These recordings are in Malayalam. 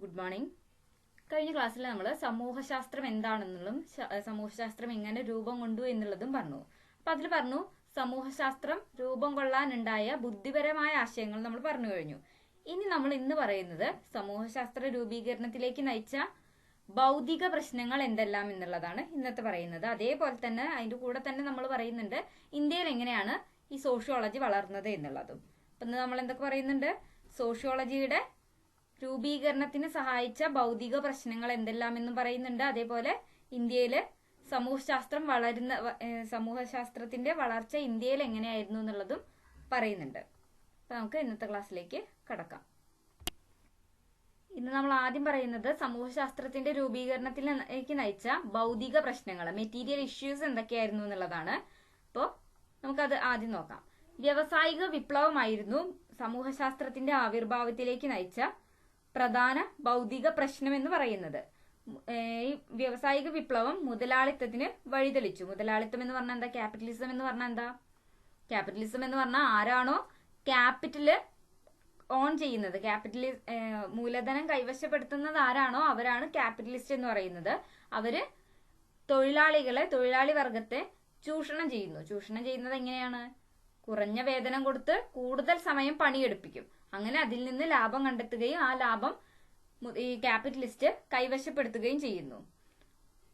Good morning. കഴിഞ്ഞ ക്ലാസ്സിൽ നമ്മൾ സമൂഹശാസ്ത്രം എന്താണെന്നുള്ളതും സമൂഹശാസ്ത്രം എങ്ങനെ രൂപം കൊണ്ടു എന്നുള്ളതും പറഞ്ഞു. അപ്പൊ അതിൽ പറഞ്ഞു സമൂഹശാസ്ത്രം രൂപം കൊള്ളാനുണ്ടായ ബുദ്ധിപരമായ ആശയങ്ങൾ നമ്മൾ പറഞ്ഞു കഴിഞ്ഞു. ഇനി നമ്മൾ ഇന്ന് പറയുന്നത് സമൂഹശാസ്ത്ര രൂപീകരണത്തിലേക്ക് നയിച്ച ഭൗതിക പ്രശ്നങ്ങൾ എന്തെല്ലാം എന്നുള്ളതാണ് ഇന്നത്തെ പറയുന്നത്. അതേപോലെ തന്നെ അതിന്റെ കൂടെ തന്നെ നമ്മൾ പറയുന്നുണ്ട് ഇന്ത്യയിൽ എങ്ങനെയാണ് ഈ സോഷ്യോളജി വളർന്നത് എന്നുള്ളതും. അപ്പൊ ഇന്ന് നമ്മൾ എന്തൊക്കെ പറയുന്നുണ്ട്? സോഷ്യോളജിയുടെ രൂപീകരണത്തിന് സഹായിച്ച ഭൗതിക പ്രശ്നങ്ങൾ എന്തെല്ലാം എന്നും പറയുന്നുണ്ട്. അതേപോലെ ഇന്ത്യയില് സമൂഹശാസ്ത്രത്തിന്റെ വളർച്ച ഇന്ത്യയിൽ എങ്ങനെയായിരുന്നു എന്നുള്ളതും പറയുന്നുണ്ട്. അപ്പൊ നമുക്ക് ഇന്നത്തെ ക്ലാസ്സിലേക്ക് കടക്കാം. ഇന്ന് നമ്മൾ ആദ്യം പറയുന്നത് സമൂഹശാസ്ത്രത്തിന്റെ രൂപീകരണത്തിലേക്ക് നയിച്ച ഭൗതിക പ്രശ്നങ്ങൾ, മെറ്റീരിയൽ ഇഷ്യൂസ് എന്തൊക്കെയായിരുന്നു എന്നുള്ളതാണ്. അപ്പോൾ നമുക്കത് ആദ്യം നോക്കാം. വ്യാവസായിക വിപ്ലവമായിരുന്നു സമൂഹശാസ്ത്രത്തിന്റെ ആവിർഭാവത്തിലേക്ക് നയിച്ച പ്രധാന ഭൗതിക പ്രശ്നം എന്ന് പറയുന്നത്. ഈ വ്യാവസായിക വിപ്ലവം മുതലാളിത്തത്തിന് വഴിതെളിച്ചു. മുതലാളിത്തം എന്ന് പറഞ്ഞാൽ എന്താ? ക്യാപിറ്റലിസം എന്ന് പറഞ്ഞാൽ എന്താ? ക്യാപിറ്റലിസം എന്ന് പറഞ്ഞാൽ ആരാണോ ക്യാപിറ്റല് ഓൺ ചെയ്യുന്നത്, മൂലധനം കൈവശപ്പെടുത്തുന്നത് ആരാണോ അവരാണ് ക്യാപിറ്റലിസ്റ്റ് എന്ന് പറയുന്നത്. അവര് തൊഴിലാളി വർഗത്തെ ചൂഷണം ചെയ്യുന്നു. ചൂഷണം ചെയ്യുന്നത് എങ്ങനെയാണ്? കുറഞ്ഞ വേതനം കൊടുത്ത് കൂടുതൽ സമയം പണിയെടുപ്പിക്കും. അങ്ങനെ അതിൽ നിന്ന് ലാഭം കണ്ടെത്തുകയും ആ ലാഭം ഈ ക്യാപിറ്റലിസ്റ്റ് കൈവശപ്പെടുത്തുകയും ചെയ്യുന്നു.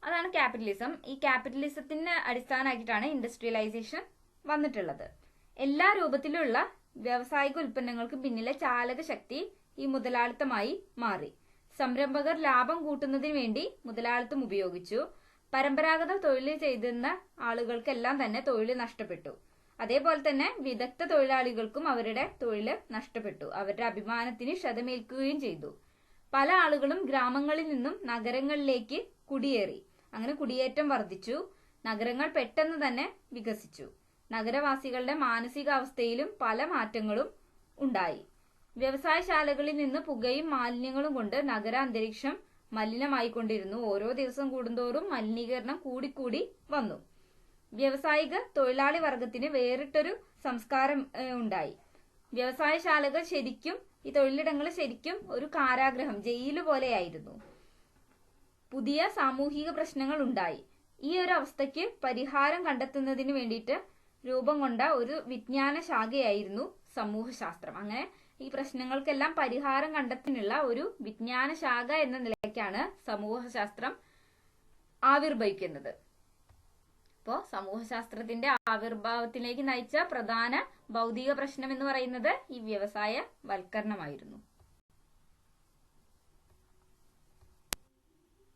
അതാണ് ക്യാപിറ്റലിസം. ഈ ക്യാപിറ്റലിസത്തിന് അടിസ്ഥാനമാക്കിയിട്ടാണ് ഇൻഡസ്ട്രിയലൈസേഷൻ വന്നിട്ടുള്ളത്. എല്ലാ രൂപത്തിലുള്ള വ്യാവസായിക ഉൽപ്പന്നങ്ങൾക്കും പിന്നിലെ ചാലക ശക്തി ഈ മുതലാളിത്തമായി മാറി. സംരംഭകർ ലാഭം കൂട്ടുന്നതിന് വേണ്ടി മുതലാളിത്തം ഉപയോഗിച്ചു. പരമ്പരാഗത തൊഴിൽ ചെയ്തിരുന്ന ആളുകൾക്കെല്ലാം തന്നെ തൊഴിൽ നഷ്ടപ്പെട്ടു. അതേപോലെ തന്നെ വിദഗ്ധ തൊഴിലാളികൾക്കും അവരുടെ തൊഴിൽ നഷ്ടപ്പെട്ടു. അവരുടെ അഭിമാനത്തിന് ക്ഷതമേൽക്കുകയും ചെയ്തു. പല ആളുകളും ഗ്രാമങ്ങളിൽ നിന്നും നഗരങ്ങളിലേക്ക് കുടിയേറി. അങ്ങനെ കുടിയേറ്റം വർദ്ധിച്ചു. നഗരങ്ങൾ പെട്ടെന്ന് തന്നെ വികസിച്ചു. നഗരവാസികളുടെ മാനസികാവസ്ഥയിലും പല മാറ്റങ്ങളും ഉണ്ടായി. വ്യവസായശാലകളിൽ നിന്ന് പുകയും മാലിന്യങ്ങളും കൊണ്ട് നഗര അന്തരീക്ഷം മലിനമായിക്കൊണ്ടിരുന്നു. ഓരോ ദിവസം കൂടുന്തോറും മലിനീകരണം കൂടിക്കൂടി വന്നു. വ്യാവസായിക തൊഴിലാളി വർഗത്തിന് വേറിട്ടൊരു സംസ്കാരം ഉണ്ടായി. വ്യവസായശാലകൾ ശരിക്കും, ഈ തൊഴിലിടങ്ങൾ ശരിക്കും ഒരു കാരാഗ്രഹം, ജയില് പോലെയായിരുന്നു. പുതിയ സാമൂഹിക പ്രശ്നങ്ങൾ ഉണ്ടായി. ഈ ഒരു അവസ്ഥയ്ക്ക് പരിഹാരം കണ്ടെത്തുന്നതിന് വേണ്ടിയിട്ട് രൂപം കൊണ്ട ഒരു വിജ്ഞാന ശാഖയായിരുന്നു സമൂഹശാസ്ത്രം. അങ്ങനെ ഈ പ്രശ്നങ്ങൾക്കെല്ലാം പരിഹാരം കണ്ടെത്താനുള്ള ഒരു വിജ്ഞാന ശാഖ എന്ന നിലയ്ക്കാണ് സമൂഹശാസ്ത്രം ആവിർഭവിക്കുന്നത്. അപ്പോൾ സമൂഹശാസ്ത്രത്തിന്റെ ആവിർഭാവത്തിലേക്ക് നയിച്ച പ്രധാന ഭൗതിക പ്രശ്നം എന്ന് പറയുന്നത് ഈ വ്യവസായ വൽക്കരണമായിരുന്നു.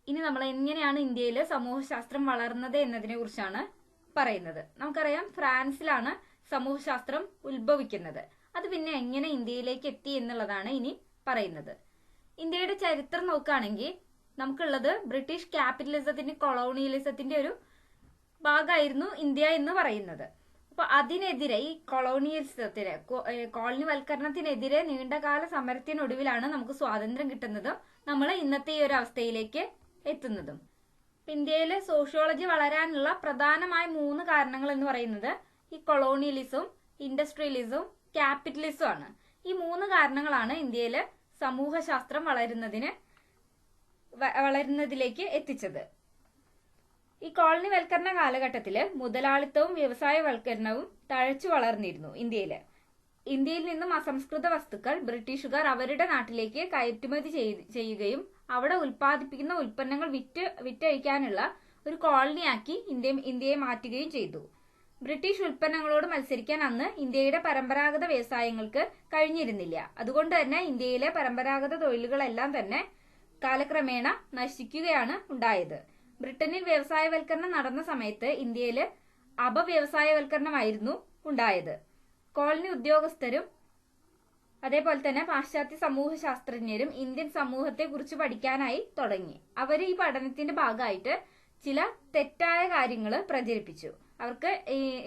ഇനി നമ്മൾ എങ്ങനെയാണ് ഇന്ത്യയിൽ സമൂഹശാസ്ത്രം വളർന്നത് എന്നതിനെ കുറിച്ചാണ് പറയുന്നത്. നമുക്കറിയാം ഫ്രാൻസിലാണ് സമൂഹശാസ്ത്രം ഉത്ഭവിക്കുന്നത്. അത് പിന്നെ എങ്ങനെ ഇന്ത്യയിലേക്ക് എത്തി എന്നുള്ളതാണ് ഇനി പറയുന്നത്. ഇന്ത്യയുടെ ചരിത്രം നോക്കുകയാണെങ്കിൽ നമുക്കുള്ളത് ബ്രിട്ടീഷ് ക്യാപിറ്റലിസത്തിന്റെ കൊളോണിയലിസത്തിന്റെ ഒരു ഭാഗമായിരുന്നു ഇന്ത്യ എന്ന് പറയുന്നത്. അപ്പൊ അതിനെതിരെ, ഈ കോളനിവൽക്കരണത്തിനെതിരെ നീണ്ടകാല സമരത്തിനൊടുവിലാണ് നമുക്ക് സ്വാതന്ത്ര്യം കിട്ടുന്നതും നമ്മൾ ഇന്നത്തെ ഈ ഒരു അവസ്ഥയിലേക്ക് എത്തുന്നതും. ഇന്ത്യയിലെ സോഷ്യോളജി വളരാനുള്ള പ്രധാനമായ 3 കാരണങ്ങൾ എന്ന് പറയുന്നത് ഈ കൊളോണിയലിസവും ഇൻഡസ്ട്രിയലിസവും ക്യാപിറ്റലിസവും ആണ്. ഈ 3 കാരണങ്ങളാണ് ഇന്ത്യയിലെ സമൂഹശാസ്ത്രം വളരുന്നതിലേക്ക് എത്തിച്ചത്. ഈ കോളനിവൽക്കരണ കാലഘട്ടത്തില് മുതലാളിത്തവും വ്യവസായവൽക്കരണവും തഴച്ചു വളർന്നിരുന്നു ഇന്ത്യയിൽ നിന്നും അസംസ്കൃത വസ്തുക്കൾ ബ്രിട്ടീഷുകാർ അവരുടെ നാട്ടിലേക്ക് കയറ്റുമതി ചെയ്യുകയും അവിടെ ഉൽപ്പാദിപ്പിക്കുന്ന ഉൽപ്പന്നങ്ങൾ വിറ്റഴിക്കാനുള്ള ഒരു കോളനിയാക്കി ഇന്ത്യയെ മാറ്റുകയും ചെയ്തു. ബ്രിട്ടീഷ് ഉൽപ്പന്നങ്ങളോട് മത്സരിക്കാൻ അന്ന് ഇന്ത്യയുടെ പരമ്പരാഗത വ്യവസായങ്ങൾക്ക് കഴിഞ്ഞിരുന്നില്ല. അതുകൊണ്ട് തന്നെ ഇന്ത്യയിലെ പരമ്പരാഗത തൊഴിലുകളെല്ലാം തന്നെ കാലക്രമേണ നശിക്കുകയാണ് ഉണ്ടായത്. ബ്രിട്ടനിൽ വ്യവസായവൽക്കരണം നടന്ന സമയത്ത് ഇന്ത്യയിൽ അപവ്യവസായവൽക്കരണമായിരുന്നു ഉണ്ടായത്. കോളനി ഉദ്യോഗസ്ഥരും അതേപോലെ തന്നെ പാശ്ചാത്യ സമൂഹ ശാസ്ത്രജ്ഞരും ഇന്ത്യൻ സമൂഹത്തെ കുറിച്ച് പഠിക്കാനായി തുടങ്ങി. അവർ ഈ പഠനത്തിന്റെ ഭാഗമായിട്ട് ചില തെറ്റായ കാര്യങ്ങൾ പ്രചരിപ്പിച്ചു. അവർക്ക്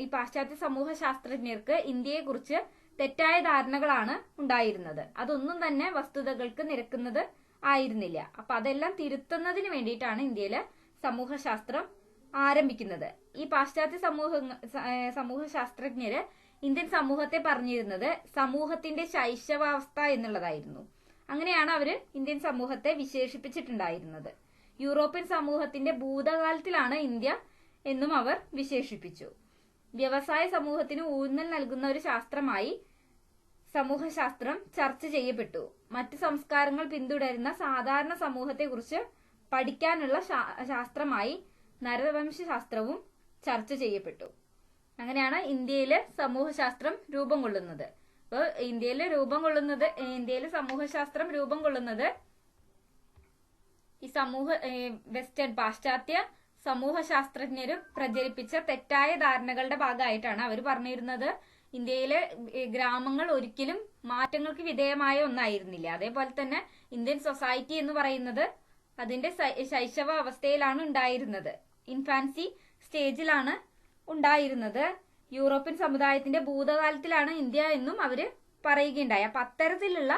ഈ പാശ്ചാത്യ സമൂഹ ശാസ്ത്രജ്ഞർക്ക് ഇന്ത്യയെ കുറിച്ച് തെറ്റായ ധാരണകളാണ് ഉണ്ടായിരുന്നത്. അതൊന്നും തന്നെ വസ്തുതകൾക്ക് നിരക്കുന്നത് ആയിരുന്നില്ല. അപ്പൊ അതെല്ലാം തിരുത്തുന്നതിന് വേണ്ടിയിട്ടാണ് ഇന്ത്യയിലെ സമൂഹശാസ്ത്രം ആരംഭിക്കുന്നത്. ഈ പാശ്ചാത്യ സമൂഹ ശാസ്ത്രജ്ഞര് ഇന്ത്യൻ സമൂഹത്തെ പറഞ്ഞിരുന്നത് സമൂഹത്തിന്റെ ശൈശവാവസ്ഥ എന്നുള്ളതായിരുന്നു. അങ്ങനെയാണ് അവര് ഇന്ത്യൻ സമൂഹത്തെ വിശേഷിപ്പിച്ചിട്ടുണ്ടായിരുന്നത്. യൂറോപ്യൻ സമൂഹത്തിന്റെ ഭൂതകാലത്തിലാണ് ഇന്ത്യ എന്നും അവർ വിശേഷിപ്പിച്ചു. വ്യവസായ സമൂഹത്തിന് ഊന്നൽ നൽകുന്ന ഒരു ശാസ്ത്രമായി സമൂഹശാസ്ത്രം ചർച്ച ചെയ്യപ്പെട്ടു. മറ്റ് സംസ്കാരങ്ങൾ പിന്തുടരുന്ന സാധാരണ സമൂഹത്തെക്കുറിച്ച് പഠിക്കാനുള്ള ശാസ്ത്രമായി നരവംശശാസ്ത്രവും ചർച്ച ചെയ്യപ്പെട്ടു. അങ്ങനെയാണ് ഇന്ത്യയിലെ സമൂഹശാസ്ത്രം രൂപം കൊള്ളുന്നത്. അപ്പോൾ ഇന്ത്യയിലെ സമൂഹശാസ്ത്രം രൂപം കൊള്ളുന്നത് ഈ വെസ്റ്റേൺ പാശ്ചാത്യ സമൂഹശാസ്ത്രജ്ഞര് പ്രചരിപ്പിച്ച തെറ്റായ ധാരണകളുടെ ഭാഗമായിട്ടാണ്. അവർ പറഞ്ഞിരുന്നത് ഇന്ത്യയിലെ ഗ്രാമങ്ങൾ ഒരിക്കലും മാറ്റങ്ങൾക്ക് വിധേയമായ ഒന്നായിരുന്നില്ല. അതേപോലെ തന്നെ ഇന്ത്യൻ സൊസൈറ്റി എന്ന് പറയുന്നത് അതിന്റെ ശൈശവ അവസ്ഥയിലാണ് ഉണ്ടായിരുന്നത്, ഇൻഫാൻസി സ്റ്റേജിലാണ് ഉണ്ടായിരുന്നത്. യൂറോപ്യൻ സമുദായത്തിന്റെ ഭൂതകാലത്തിലാണ് ഇന്ത്യ എന്നും അവര് പറയുകയുണ്ടായി. അപ്പൊ അത്തരത്തിലുള്ള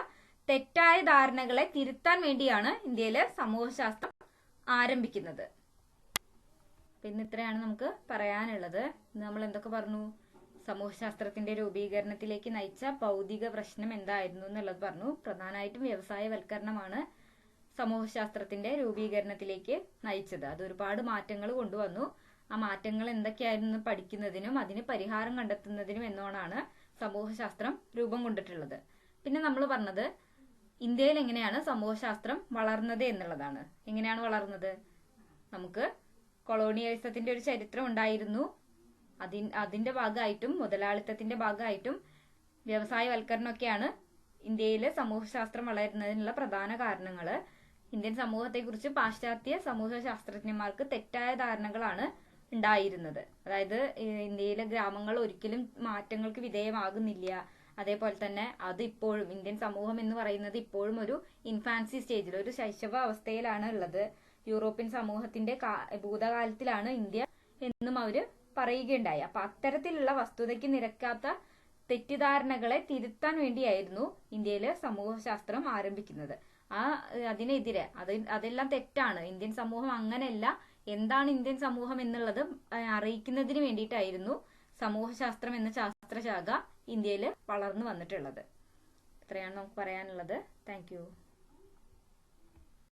തെറ്റായ ധാരണകളെ തിരുത്താൻ വേണ്ടിയാണ് ഇന്ത്യയിലെ സമൂഹശാസ്ത്രം ആരംഭിക്കുന്നത്. ഇന്ന് ഇത്രയാണ് നമുക്ക് പറയാനുള്ളത്. നമ്മൾ എന്തൊക്കെ പറഞ്ഞു? സമൂഹശാസ്ത്രത്തിന്റെ രൂപീകരണത്തിലേക്ക് നയിച്ച ഭൗതിക പ്രശ്നം എന്തായിരുന്നു എന്നുള്ളത് പറഞ്ഞു. പ്രധാനമായിട്ടും വ്യവസായവൽക്കരണമാണ് സമൂഹശാസ്ത്രത്തിന്റെ രൂപീകരണത്തിലേക്ക് നയിച്ചത്. അത് ഒരുപാട് മാറ്റങ്ങൾ കൊണ്ടുവന്നു. ആ മാറ്റങ്ങൾ എന്തൊക്കെയായിരുന്നു പഠിക്കുന്നതിനും അതിന് പരിഹാരം കണ്ടെത്തുന്നതിനും എന്നോണാണ് സമൂഹശാസ്ത്രം രൂപം കൊണ്ടിട്ടുള്ളത്. പിന്നെ നമ്മൾ പറഞ്ഞത് ഇന്ത്യയിൽ എങ്ങനെയാണ് സമൂഹശാസ്ത്രം വളർന്നത് എന്നുള്ളതാണ്. എങ്ങനെയാണ് വളർന്നത്? നമുക്ക് കൊളോണിയലിസത്തിന്റെ ഒരു ചരിത്രം ഉണ്ടായിരുന്നു. അതിന്റെ ഭാഗമായിട്ടും മുതലാളിത്തത്തിന്റെ ഭാഗമായിട്ടും വ്യവസായവൽക്കരണമൊക്കെയാണ് ഇന്ത്യയിലെ സമൂഹശാസ്ത്രം വളരുന്നതിനുള്ള പ്രധാന കാരണങ്ങള്. ഇന്ത്യൻ സമൂഹത്തെക്കുറിച്ച് പാശ്ചാത്യ സമൂഹശാസ്ത്രജ്ഞന്മാർക്ക് തെറ്റായ ധാരണകളാണ് ഉണ്ടായിരുന്നത്. അതായത് ഇന്ത്യയിലെ ഗ്രാമങ്ങൾ ഒരിക്കലും മാറ്റങ്ങൾക്ക് വിധേയമാകുന്നില്ല. അതേപോലെ തന്നെ അത് ഇപ്പോഴും ഇന്ത്യൻ സമൂഹം എന്ന് പറയുന്നത് ഇപ്പോഴും ഒരു ഇൻഫാൻസി സ്റ്റേജിൽ, ഒരു ശൈശവ അവസ്ഥയിലാണ് ഉള്ളത്. യൂറോപ്യൻ സമൂഹത്തിന്റെ ഭൂതകാലത്തിലാണ് ഇന്ത്യ എന്നും അവര് പറയുകയുണ്ടായി. അപ്പൊ അത്തരത്തിലുള്ള വസ്തുതയ്ക്ക് നിരക്കാത്ത തെറ്റിദ്ധാരണകളെ തിരുത്താൻ വേണ്ടിയായിരുന്നു ഇന്ത്യയിലെ സമൂഹശാസ്ത്രം ആരംഭിക്കുന്നത്. അതിനെതിരെ അതെല്ലാം തെറ്റാണ്, ഇന്ത്യൻ സമൂഹം അങ്ങനെയല്ല, എന്താണ് ഇന്ത്യൻ സമൂഹം എന്നുള്ളത് അറിയിക്കുന്നതിന് വേണ്ടിയിട്ടായിരുന്നു സമൂഹശാസ്ത്രം എന്ന ശാസ്ത്രശാഖ ഇന്ത്യയിൽ വളർന്നു വന്നിട്ടുള്ളത്. ഇത്രയാണ് നമുക്ക് പറയാനുള്ളത്. Thank you.